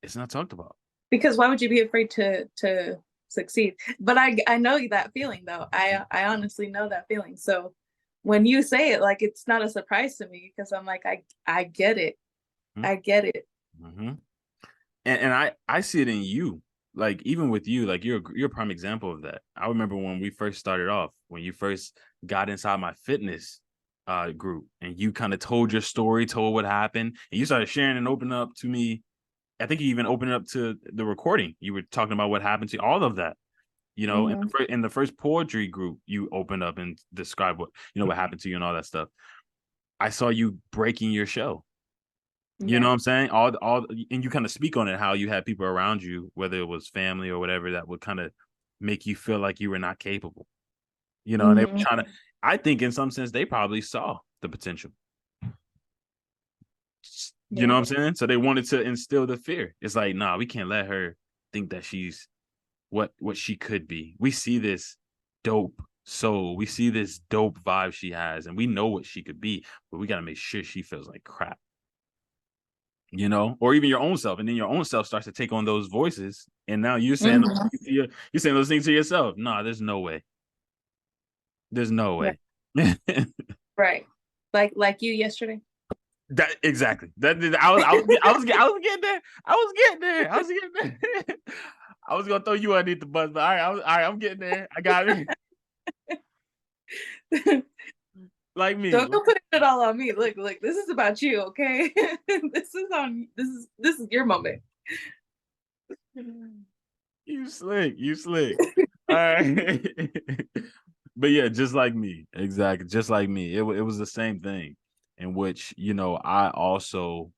It's not talked about. Because why would you be afraid to succeed? But I know that feeling though. I honestly know that feeling. So when you say it, like it's not a surprise to me because I'm like I get it. Mm-hmm. I get it. Mm-hmm. And I see it in you. Like even with you, like you're a prime example of that. I remember when we first started off, when you first got inside my fitness group, and you kind of told your story, told what happened, and you started sharing and opening up to me. I think you even opened up to the recording. You were talking about what happened to you, all of that. You know, Mm-hmm. in the first poetry group, you opened up and described what what happened to you and all that stuff. I saw you breaking your show. You know Yeah. what I'm saying? All and you kind of speak on it, how you had people around you, whether it was family or whatever, that would kind of make you feel like you were not capable. You know, and they were Mm-hmm. trying to, I think in some sense they probably saw the potential. You know Yeah. what I'm saying? So they wanted to instill the fear. It's like, nah, we can't let her think that she's what she could be. We see this dope soul. We see this dope vibe she has, and we know what she could be, but we got to make sure she feels like crap. You know, or even your own self, and then your own self starts to take on those voices, and now you're saying Mm-hmm. you're saying those things to yourself. Nah, there's no way. There's no Right. way. Right. Like you yesterday. That exactly. That I was getting there. I was getting there. I was getting there. I was gonna throw you underneath the bus, but all right, I'm getting there. I got it. Like me. Don't put it all on me. Look, this is about you, okay? This is your moment. You slick. You slick. All right. But yeah, just like me. Exactly. Just like me. It was the same thing, in which, I also,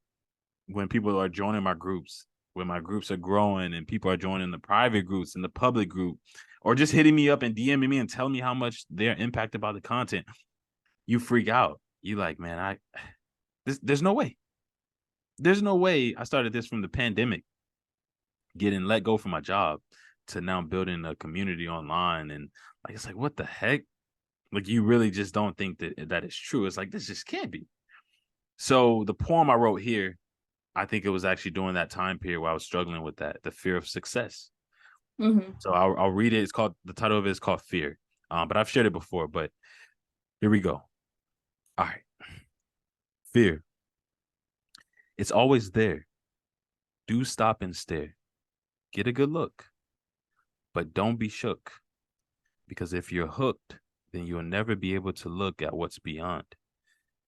when people are joining my groups, when my groups are growing and people are joining the private groups and the public group, or just hitting me up and DMing me and telling me how much they're impacted by the content, you freak out. You like, man, there's no way. There's no way I started this from the pandemic, getting let go from my job, to now building a community online. And like, it's like, what the heck? Like, you really just don't think that it's true. It's like, this just can't be. So the poem I wrote here, I think it was actually during that time period where I was struggling with that, the fear of success. Mm-hmm. So I'll read it. The title of it is called Fear. But I've shared it before, but here we go. All right. Fear. It's always there. Do stop and stare. Get a good look, but don't be shook, because if you're hooked, then you'll never be able to look at what's beyond,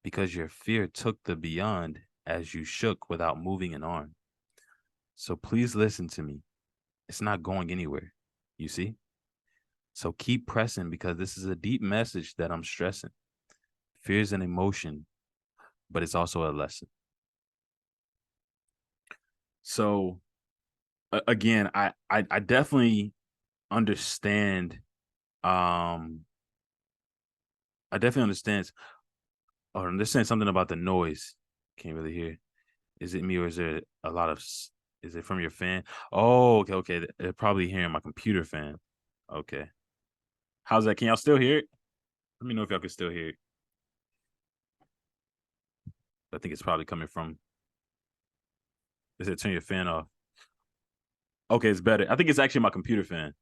because your fear took the beyond as you shook without moving an arm. So please listen to me. It's not going anywhere, you see? So keep pressing, because this is a deep message that I'm stressing. Fear is an emotion, but it's also a lesson. So again, I definitely understand. I definitely understand. Oh, they're saying something about the noise. Can't really hear. Is it me, or is there a lot of? Is it from your fan? Oh, okay. They're probably hearing my computer fan. Okay. How's that? Can y'all still hear it? Let me know if y'all can still hear it. I think it's probably coming from. Is it turn your fan off? Okay, it's better. I think it's actually my computer fan.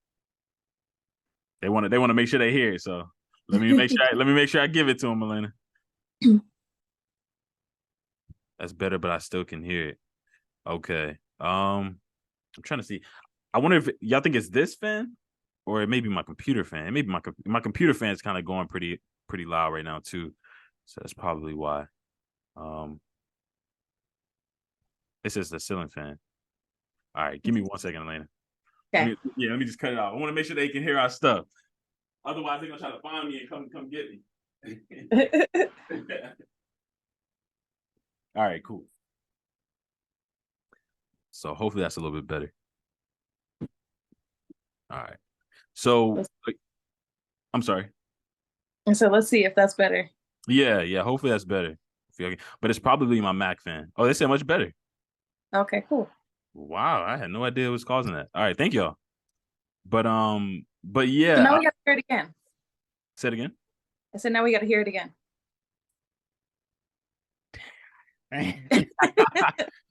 They want to make sure they hear it. So let me make sure I give it to them, Elena. That's better, but I still can hear it. Okay. I'm trying to see. I wonder if y'all think it's this fan, or it may be my computer fan. Maybe my computer fan is kind of going pretty loud right now too. So that's probably why. Um, it says the ceiling fan. All right, give me 1 second, Elena. Okay. Let me just cut it off. I want to make sure they can hear our stuff. Otherwise, they're gonna try to find me and come get me. All right, cool. So hopefully that's a little bit better. All right. So I'm sorry. And so let's see if that's better. Yeah. Hopefully that's better. But it's probably my Mac fan. Oh, they said much better. Okay, cool. Wow, I had no idea what was causing that. All right, thank y'all. But So yeah, now we got to hear it again. say it again. I said now we got to hear it again.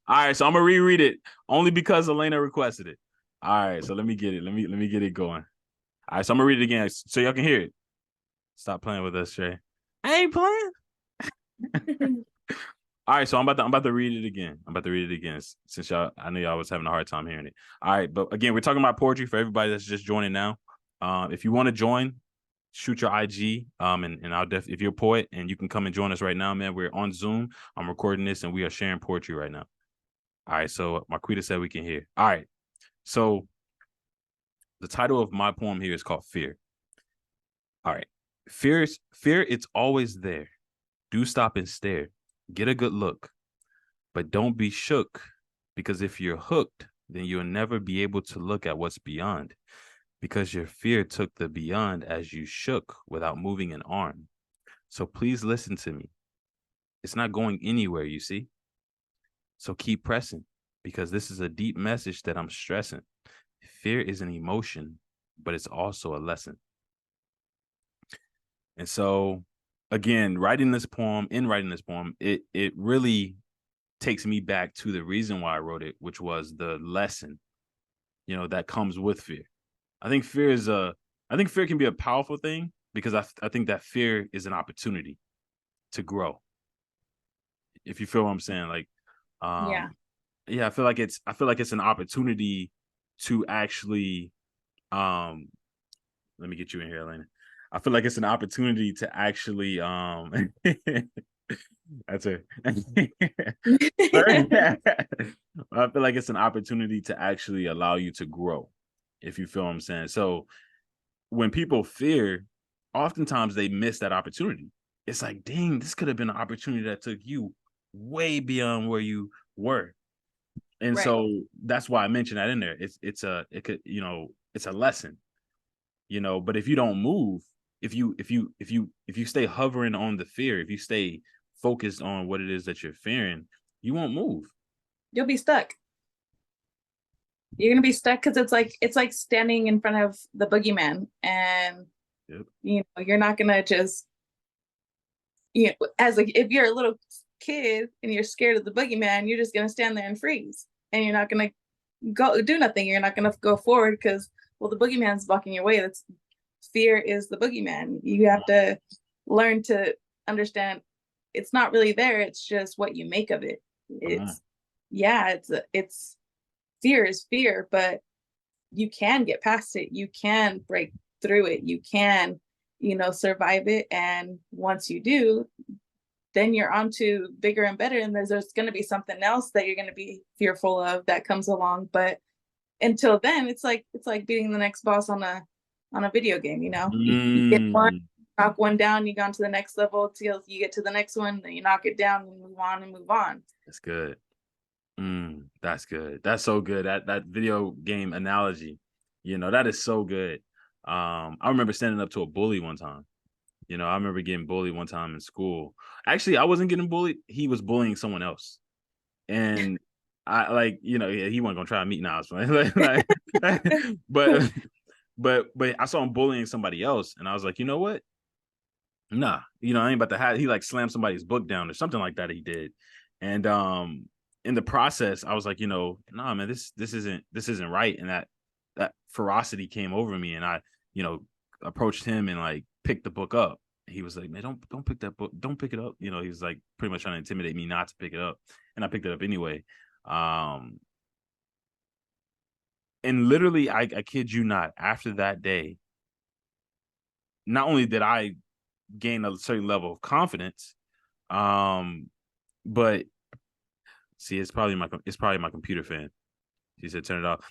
All right, so I'm gonna reread it only because Elena requested it. All right, so let me get it. Let me get it going. All right, so I'm gonna read it again so y'all can hear it. Stop playing with us, Trey. I ain't playing. All right, so I'm about to read it again. I'm about to read it again since I knew y'all was having a hard time hearing it. All right, but again, we're talking about poetry for everybody that's just joining now. If you want to join, shoot your IG. And I'll if you're a poet and you can come and join us right now, man. We're on Zoom. I'm recording this and we are sharing poetry right now. All right, so Marquita said we can hear. All right, so the title of my poem here is called Fear. All right, fear, it's always there. Do stop and stare. Get a good look, but don't be shook, because if you're hooked, then you'll never be able to look at what's beyond, because your fear took the beyond as you shook without moving an arm. So please listen to me. It's not going anywhere, you see? So keep pressing, because this is a deep message that I'm stressing. Fear is an emotion, but it's also a lesson. And so, again, writing this poem, it really takes me back to the reason why I wrote it, which was the lesson, that comes with fear. I think fear can be a powerful thing, because I think that fear is an opportunity to grow. If you feel what I'm saying, like, yeah, I feel like it's an opportunity to actually, let me get you in here, Elena. I feel like it's an opportunity to actually, that's it. I feel like it's an opportunity to actually allow you to grow, if you feel what I'm saying. So when people fear, oftentimes they miss that opportunity. It's like, dang, this could have been an opportunity that took you way beyond where you were. And Right. so that's why I mentioned that in there. It's a lesson, but if you don't move, if you stay hovering on the fear, if you stay focused on what it is that you're fearing, you won't move. You'll be stuck. You're gonna be stuck because it's like standing in front of the boogeyman, and you're not gonna just, as like, if you're a little kid and you're scared of the boogeyman, you're just gonna stand there and freeze, and you're not gonna go do nothing. You're not gonna go forward because, well, the boogeyman's blocking your way. That's fear is the boogeyman. You have to learn to understand it's not really there. It's just what you make of it. It's fear is fear, but you can get past it. You can break through it. You can, survive it. And once you do, then you're on to bigger and better. And there's going to be something else that you're going to be fearful of that comes along. But until then, it's like beating the next boss on a video game. You get one, knock one down, you go on to the next level till you get to the next one, then you knock it down and move on and move on. That's good. That's good. That's so good. That video game analogy, that is so good. I remember standing up to a bully one time. I remember getting bullied one time in school. Actually, I wasn't getting bullied. He was bullying someone else. And I he wasn't gonna try to meet now. But I saw him bullying somebody else, and I was like, you know what? Nah, I ain't about to have. He like slammed somebody's book down or something like that. He did, and in the process, I was like, nah, man, this isn't right. And that ferocity came over me, and I, approached him and like picked the book up. He was like, man, don't pick that book, don't pick it up. He was like pretty much trying to intimidate me not to pick it up, and I picked it up anyway. And literally, I kid you not, after that day, not only did I gain a certain level of confidence, but see, it's probably my computer fan. She said, turn it off.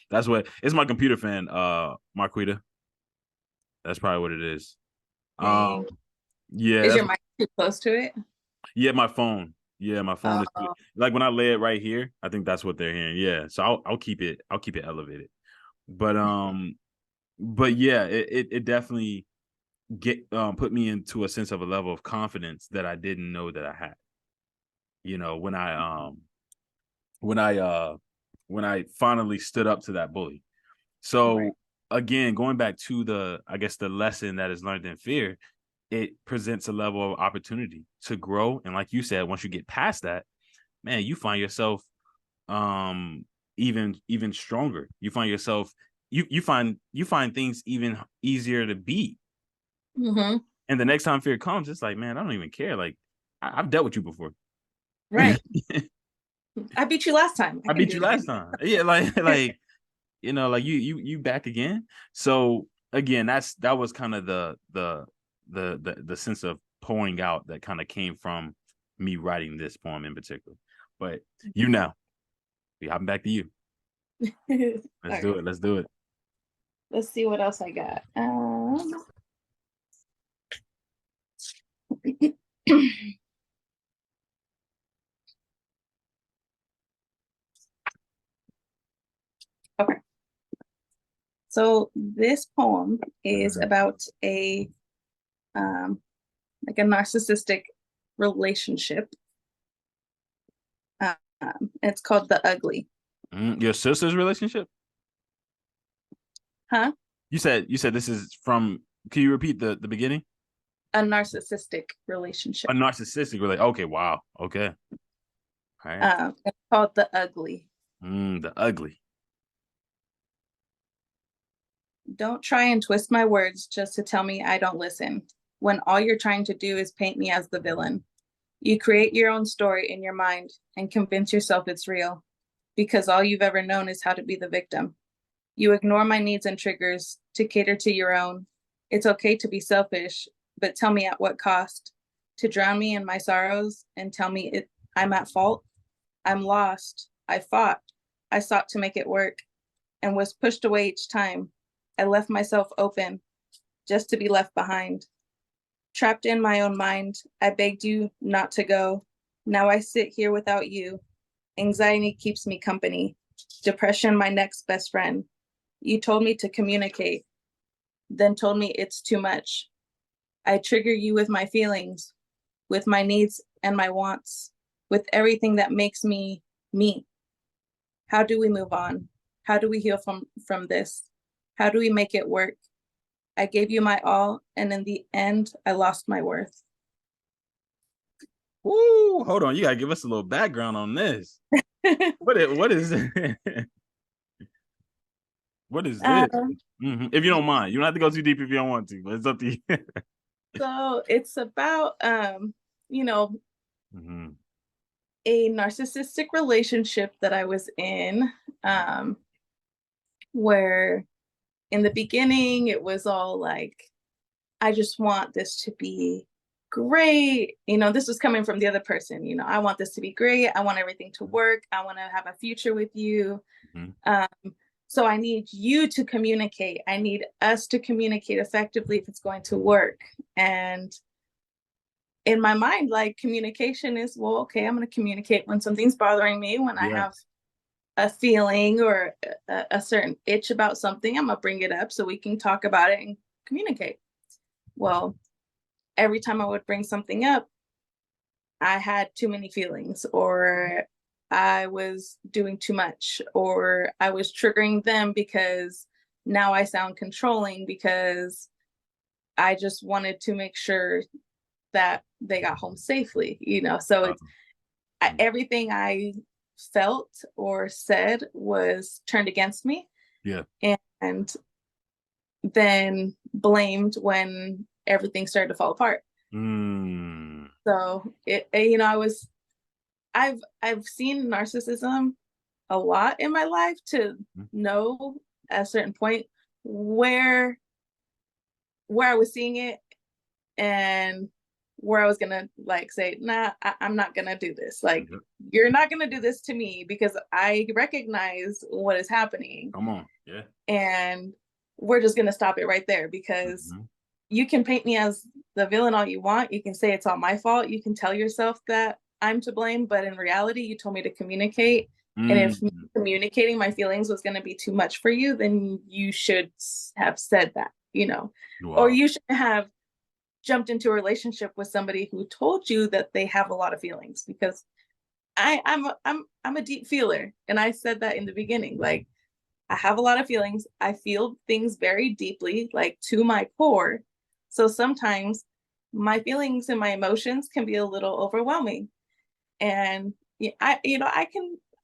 It's my computer fan, Marquita. That's probably what it is. Yeah. Is your mic too close to it? Yeah, my phone. Yeah, my phone is like when I lay it right here, I think that's what they're hearing. Yeah. So I'll keep it elevated. But yeah, it definitely put me into a sense of a level of confidence that I didn't know that I had. When I finally stood up to that bully. So again, going back to the lesson that is learned in fear, it presents a level of opportunity to grow. And like you said, once you get past that, man, you find yourself even stronger. You find yourself, you find things even easier to beat. Mm-hmm. And the next time fear comes, it's like, man, I don't even care. Like, I've dealt with you before. Right. I beat you last time. I I can beat do you it again. last time. Yeah, like you know, like you back again. So again, that was kind of the sense of pouring out that kind of came from me writing this poem in particular. But you know, we hopping back to you. Let's do Okay. it. Let's do it. Let's see what else I got. Okay. So this poem is about a like a narcissistic relationship. It's called The Ugly. Your sister's relationship? Huh? You said this is from. Can you repeat the beginning? A narcissistic A relationship. narcissistic relationship. Okay, wow. Okay, all right. It's called The Ugly. The ugly. Don't try and twist my words just to tell me I don't listen, when all you're trying to do is paint me as the villain. You create your own story in your mind and convince yourself it's real, because all you've ever known is how to be the victim. You ignore my needs and triggers to cater to your own. It's okay to be selfish, but tell me at what cost? To drown me in my sorrows and tell me I'm at fault? I'm lost. I fought. I sought to make it work and was pushed away each time. I left myself open just to be left behind. Trapped in my own mind, I begged you not to go. Now I sit here without you. Anxiety keeps me company. Depression, my next best friend. You told me to communicate, then told me it's too much. I trigger you with my feelings, with my needs and my wants, with everything that makes me me. How do we move on? How do we heal from this? How do we make it work? I gave you my all, and in the end, I lost my worth. Ooh, hold on. You gotta give us a little background on this. What is what is this? If you don't mind, you don't have to go too deep if you don't want to, but it's up to you. So it's about you know, mm-hmm. a narcissistic relationship that I was in, where in the beginning it was all like, I just want this to be great. This was coming from the other person. I want this to be great. I want everything to work. I want to have a future with you. So I need you to communicate. I need us to communicate effectively if it's going to work. And in my mind, like, communication is, well, okay, I'm going to communicate when something's bothering me, when I have a feeling or a certain itch about something, I'm going to bring it up so we can talk about it and communicate. Well, every time I would bring something up, I had too many feelings, or I was doing too much, or I was triggering them because now I sound controlling because I just wanted to make sure that they got home safely, So it's everything I felt or said was turned against me. Yeah. And then blamed when everything started to fall apart. So I've seen narcissism a lot in my life to know at a certain point where I was seeing it and where I was gonna say, nah, I'm not gonna do this. Like, you're not gonna do this to me because I recognize what is happening. Come on, yeah. And we're just gonna stop it right there, because you can paint me as the villain all you want. You can say it's all my fault. You can tell yourself that I'm to blame, but in reality, you told me to communicate. And if communicating my feelings was going to be too much for you, then you should have said that, or you should have jumped into a relationship with somebody who told you that they have a lot of feelings, because I'm a deep feeler. And I said that in the beginning, like, I have a lot of feelings. I feel things very deeply, like to my core. So sometimes my feelings and my emotions can be a little overwhelming. And I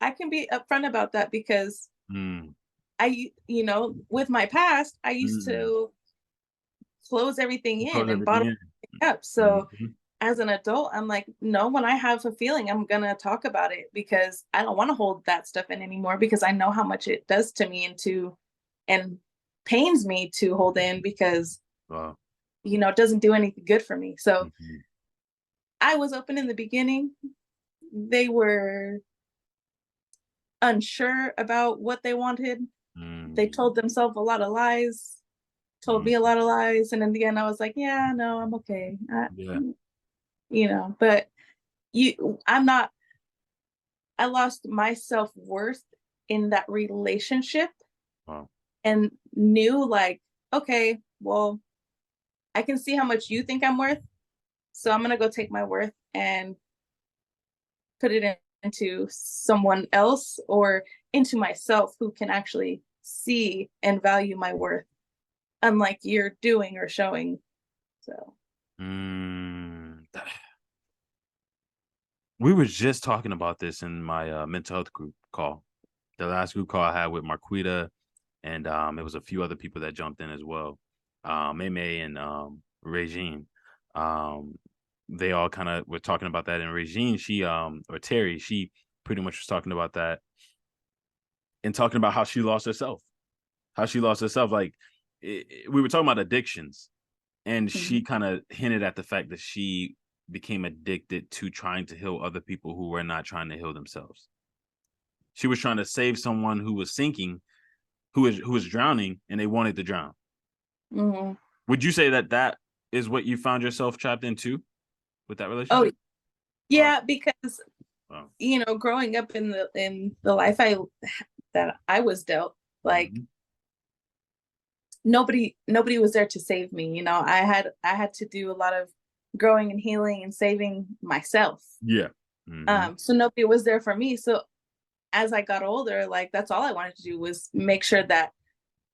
I can be upfront about that because Mm. with my past, I used Mm. to close everything in Close and everything bottle in. it up. So Mhm. as an adult, I'm like, no, when I have a feeling, I'm gonna talk about it because I don't want to hold that stuff in anymore because I know how much it does to me and pains me to hold in because Wow. it doesn't do anything good for me. So Mhm. I was open in the beginning. They were unsure about what they wanted. They Mm. told themselves a lot of lies, told me a Mhm. lot of lies, and in the end, I was like, yeah, no, I'm okay. Yeah. But I'm not. I lost my self worth in that relationship Wow. and knew like, okay, well, I can see how much you think I'm worth, so I'm gonna go take my worth and put it into someone else or into myself who can actually see and value my worth, unlike you're doing or showing. So, Mm. We were just talking about this in my mental health group call. The last group call I had with Marquita, and it was a few other people that jumped in as well. May and Regine. Um, they all kind of were talking about that. And Regine, she or Terry, she pretty much was talking about that and talking about how she lost herself. How she lost herself. Like we were talking about addictions, and she mhm. kind of hinted at the fact that she became addicted to trying to heal other people who were not trying to heal themselves. She was trying to save someone who was sinking, who was drowning, and they wanted to drown. Mhm. Would you say that that is what you found yourself trapped into with that Oh, relationship? Wow. yeah, because Wow. growing up in the life that I was dealt, like Mm-hmm. nobody was there to save me. I had to do a lot of growing and healing and saving myself. Yeah. Mm-hmm. So nobody was there for me. So as I got older, like that's all I wanted to do was make sure that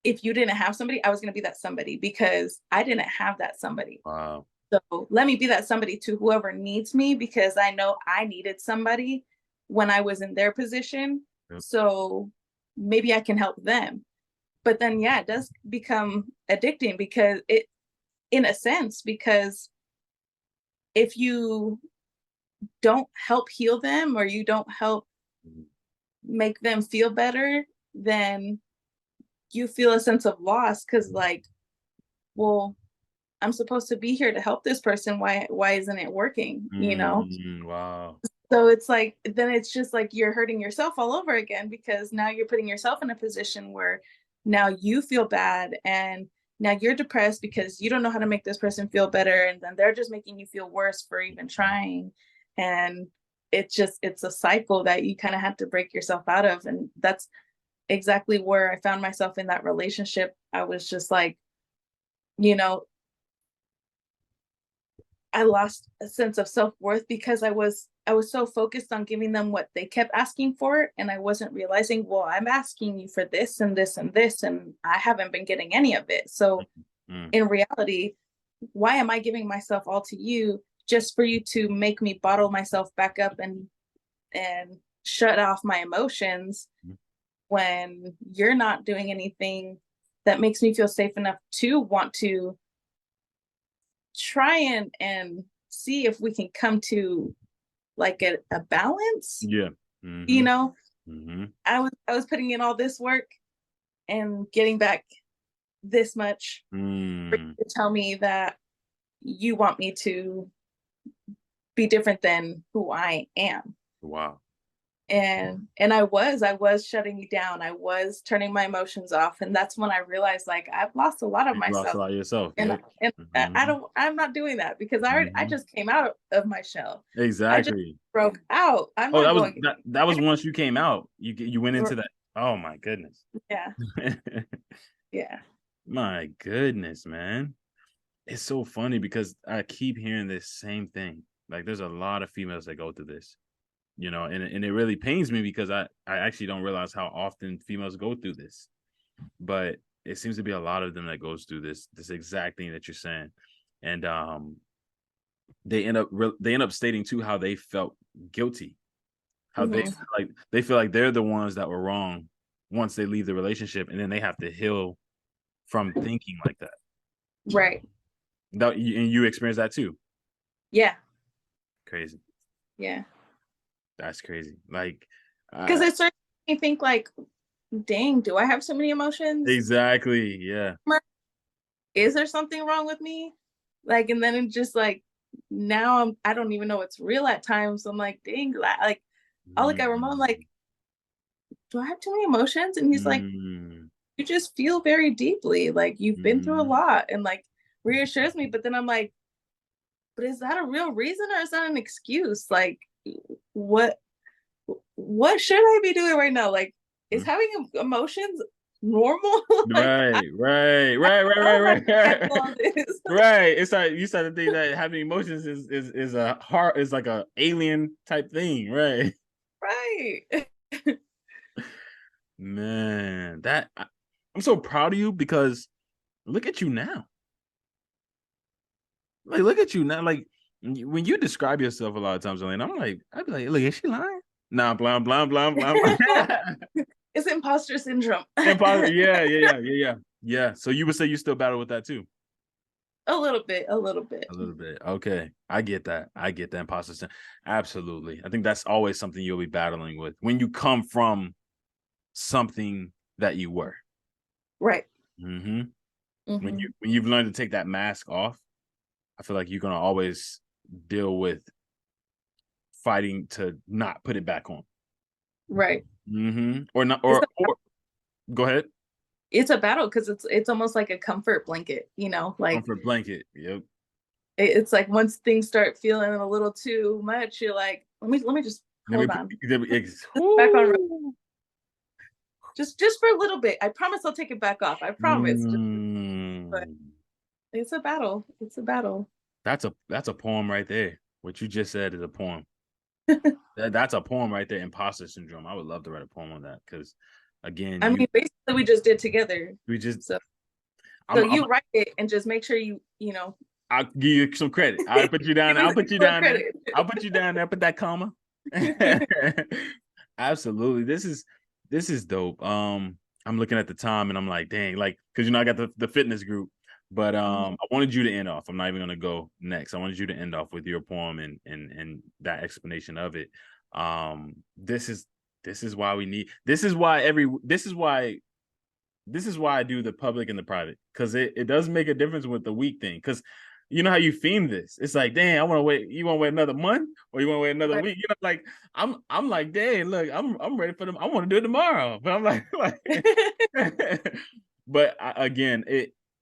if you didn't have somebody, I was going to be that somebody because I didn't have that somebody. Wow. So let me be that somebody to whoever needs me because I know I needed somebody when I was in their position. Yep. So maybe I can help them. But then, yeah, it does become addicting because in a sense, because if you don't help heal them or you don't help Mm-hmm. make them feel better, then you feel a sense of loss because, like, well, I'm supposed to be here to help this person. Why isn't it working? Mm-hmm. Wow. So it's like then it's just like you're hurting yourself all over again because now you're putting yourself in a position where now you feel bad and now you're depressed because you don't know how to make this person feel better and then they're just making you feel worse for even trying. And it's a cycle that you kind of have to break yourself out of. And that's exactly where I found myself in that relationship. I was just like, you know, I lost a sense of self-worth because I was so focused on giving them what they kept asking for and I wasn't realizing, well, I'm asking you for this and this and this and I haven't been getting any of it. So Mm-hmm. in reality, why am I giving myself all to you just for you to make me bottle myself back up and shut off my emotions when you're not doing anything that makes me feel safe enough to want to try and see if we can come to like a balance. Yeah. you Mm-hmm. know Mm-hmm. I was putting in all this work and getting back this much for Mm. you to tell me that you want me to be different than who I am. Wow. And I was shutting you down. I was turning my emotions off, and that's when I realized like I've lost a lot of You lost a myself. lot of yourself. and Yep. and Mm-hmm. I'm not doing that because I Mm-hmm. just came out of my shell. I just Exactly. broke out. I'm Oh, not that was going. that was once you came out. You went into that. Oh my goodness. Yeah, yeah. My goodness, man. It's so funny because I keep hearing this same thing. Like there's a lot of females that go through this, and it really pains me because I actually don't realize how often females go through this. But it seems to be a lot of them that goes through this exact thing that you're saying. And they end up stating too how they felt guilty, How they feel like they're the ones that were wrong once they leave the relationship, and then they have to heal from thinking like that. Right. And you experience that too. Yeah. Crazy. Yeah. That's crazy. Like, because it starts to make me think like, dang, do I have so many emotions? exactly. Yeah. Is there something wrong with me? Like, and then it's just like, now I don't even know what's real at times. So I'm like, dang, like I'll look at Ramon like, do I have too many emotions? And he's like, you just feel very deeply. Like you've been through a lot, and like reassures me. But then I'm like, but is that a real reason or is that an excuse? Like, what should I be doing right now? Like, is having emotions normal? Like, right. Right. It's like you started to think that having emotions is a heart is like a alien type thing, right? Right. Man, I'm so proud of you because look at you now. Like, look at you now. Like, when you describe yourself a lot of times, Elena, I'd be like, look, is she lying? Nah, blah, blah, blah, blah, blah. It's imposter syndrome. Yeah. So you would say you still battle with that too? A little bit. A little bit. Okay. I get that. Imposter syndrome. Absolutely. I think that's always something you'll be battling with when you come from something that you were. Right. When you've learned to take that mask off, I feel like you're gonna always deal with fighting to not put it back on. Right. Or not, or go ahead. It's a battle because it's almost like a comfort blanket, you know, like comfort blanket. Yep. It's like once things start feeling a little too much, you're like, let me just hold on. Back on. Just for a little bit. I promise I'll take it back off. I promise. But it's a battle. It's a battle. That's a poem right there. What you just said is a poem. That's a poem right there. Imposter syndrome. I would love to write a poem on that because, again, I mean, basically, we just did together. So you write it and just make sure you know. I'll give you some credit. I'll put you down. I'll put you down there. I'll put you down there. Put that comma. Absolutely. This is dope. I'm looking at the time and I'm like, dang, like, because I got the fitness group. But I wanted you to end off. I'm not even gonna go next. I wanted you to end off with your poem and that explanation of it. This is why we need. This is why I do the public and the private, because it does make a difference with the week thing. Because you know how you theme this. It's like, dang, I want to wait. You want to wait another month, or you want to wait another week? Like I'm like, dang, look, I'm ready for them. I want to do it tomorrow, but I'm like but again,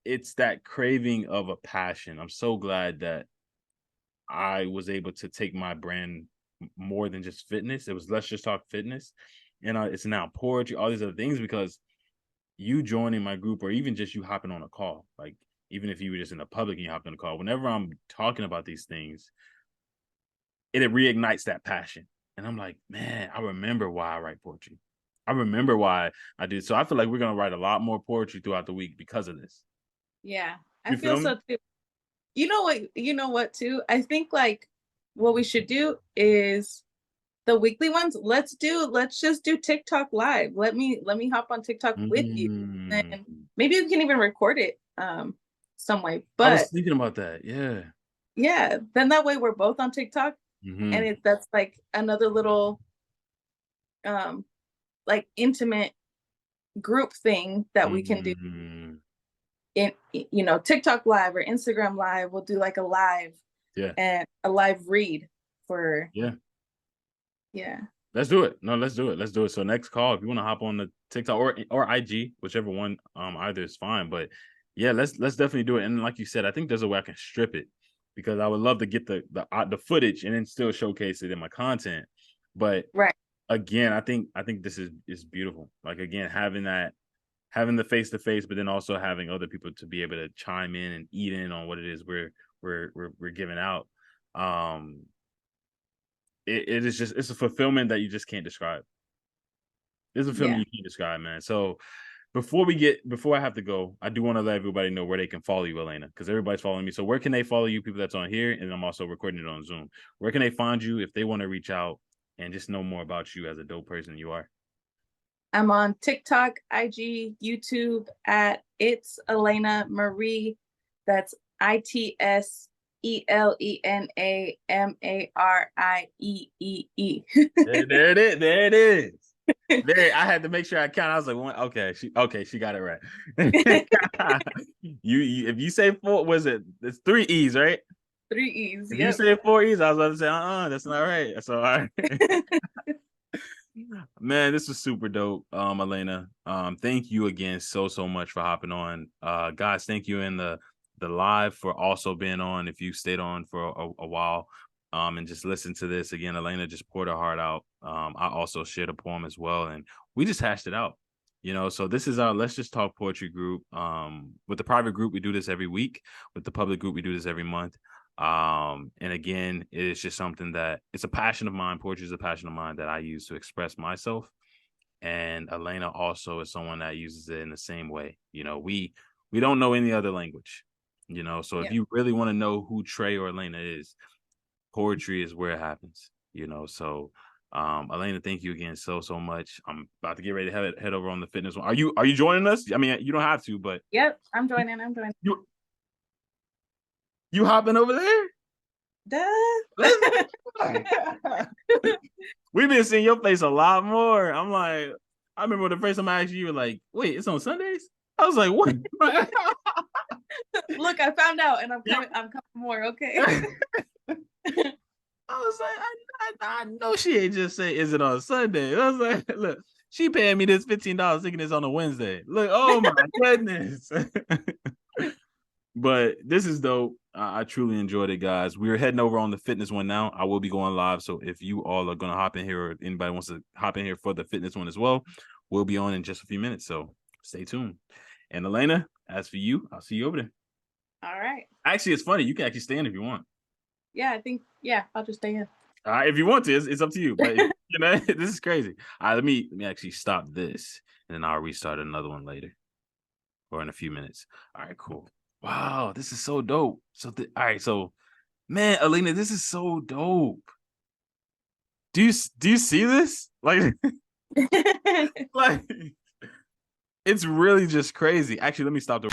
it's that craving of a passion. I'm so glad that I was able to take my brand more than just fitness. It was Let's Just Talk Fitness, and it's now poetry, all these other things, because you joining my group, or even just you hopping on a call, like even if you were just in the public and you hopped on a call, whenever I'm talking about these things, it reignites that passion. And I'm like, man, I remember why I write poetry. I remember why I do. So I feel like we're going to write a lot more poetry throughout the week because of this. Yeah, I feel so too. You know what too? I think like what we should do is the weekly ones. Let's just do TikTok live. Let me hop on TikTok with you, and maybe we can even record it some way. But I was thinking about that. Yeah. Then that way we're both on TikTok, and that's like another little like intimate group thing that we can do in TikTok live or Instagram live. We'll do like a live and a live read for Let's do it. No, let's do it. So next call, if you want to hop on the TikTok or IG, whichever one, either is fine. But yeah, let's definitely do it. And like you said, I think there's a way I can strip it, because I would love to get the footage and then still showcase it in my content. But again, I think this is beautiful. Like, again, having the face to face, but then also having other people to be able to chime in and eat in on what it is we're giving out. It's a fulfillment that you just can't describe. It's a fulfillment you can't describe, man. So before I have to go, I do want to let everybody know where they can follow you, Elena, because everybody's following me. So where can they follow you, people that's on here? And I'm also recording it on Zoom. Where can they find you if they want to reach out and just know more about you as a dope person you are. I'm on TikTok, IG, YouTube at It's Elena Marie. That's ITSELENAMARIEEE. There it is. There it is. There, I had to make sure I count. I was like, okay, she got it right. you if you say 4, was it? It's 3 E's, right? 3 E's. If yep. you say 4 E's, I was about to say, that's not right. That's all right. Man, this was super dope, Elena. Thank you again so much for hopping on. Guys, thank you in the live for also being on. If you stayed on for a while, and just listen to this again, Elena just poured her heart out. I also shared a poem as well, and we just hashed it out. So this is our Let's Just Talk Poetry group. With the private group, we do this every week. With the public group, we do this every month. And again, it is just something that it's a passion of mine. Poetry is a passion of mine that I use to express myself. And Elena also is someone that uses it in the same way. We don't know any other language, so if you really want to know who Trey or Elena is, poetry is where it happens, so Elena, thank you again so much. I'm about to get ready to head over on the fitness one. Are you joining us? I mean, you don't have to, but Yep, I'm joining. You hopping over there? Duh. We've been seeing your face a lot more. I'm like, I remember the first time I asked you, you were like, wait, it's on Sundays? I was like, what? Look, I found out, and I'm coming more, okay? I was like, I know she ain't just say, is it on Sunday? I was like, look, she paying me this $15 thinking it's on a Wednesday. Look, oh my goodness. But this is dope. I truly enjoyed it, guys. We're heading over on the fitness one now. I will be going live. So if you all are going to hop in here, or anybody wants to hop in here for the fitness one as well, we'll be on in just a few minutes. So stay tuned. And Elena, as for you, I'll see you over there. All right. Actually, it's funny. You can actually stay in if you want. Yeah, I think, I'll just stay in. If you want to, it's up to you. But this is crazy. All right, let me actually stop this, and then I'll restart another one later, or in a few minutes. All right, cool. Wow, this is so dope. So, all right, so, man, Elena, this is so dope. Do you see this? Like, like, it's really just crazy. Actually, let me stop the.